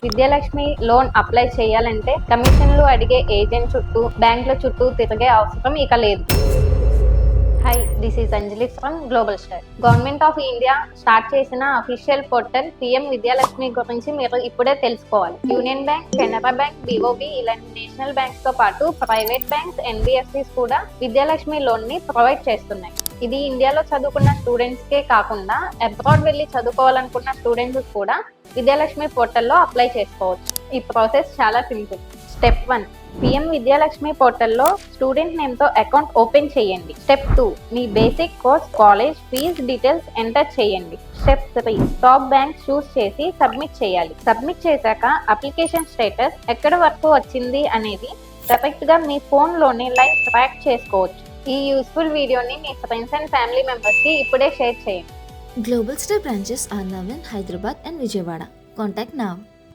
Vidyalakshmi loan apply చేయాలంటే కమిషన్లు అడిగే ఏజెంట్ చుట్టూ బ్యాంకుల చుట్టూ తిరిగే అవసరం ఇక లేదు. Hi, this is Anjali from global star. Government of India start చేసిన అఫీషియల్ పోర్టల్ పిఎం విద్యాలక్ష్మి గురించి మీరు ఇప్పుడే తెలుసుకోవాలి. Union bank, Canara bank, BOB ఇలాంటి నేషనల్ బ్యాంక్స్ తో పాటు ప్రైవేట్ బ్యాంక్స్, ఎన్బిఎఫ్సిస్ కూడా విద్యాలక్ష్మి లోన్ ని ప్రొవైడ్ చేస్తున్నాయి. ఇది ఇండియాలో చదువుకున్న స్టూడెంట్స్ కే కాకుండా అబ్రాడ్ వెళ్ళి చదువుకోవాలనుకున్న స్టూడెంట్స్ కూడా విద్యాలక్ష్మి పోర్టల్లో అప్లై చేసుకోవచ్చు. ఈ ప్రాసెస్ చాలా సింపుల్. స్టెప్ 1, పిఎం విద్యాలక్ష్మి పోర్టల్లో స్టూడెంట్ నేమ్ తో అకౌంట్ ఓపెన్ చేయండి. స్టెప్ 2, మీ basic course, college fee details enter చేయండి. స్టెప్ 3, టాప్ బ్యాంక్ చూస్ చేసి సబ్మిట్ చేయాలి. సబ్మిట్ చేశాక అప్లికేషన్ స్టేటస్ ఎక్కడ వరకు వచ్చింది అనేది డైరెక్ట్ గా మీ ఫోన్ లోనే లైవ్ ట్రాక్ చేసుకోవచ్చు. ఈ యూస్ఫుల్ వీడియోని మీ ఫ్రెండ్స్ అండ్ ఫ్యామిలీ మెంబర్స్ కి ఇప్పుడే షేర్ చేయండి. Global Star branches are now in Hyderabad and Vijayawada. Contact now.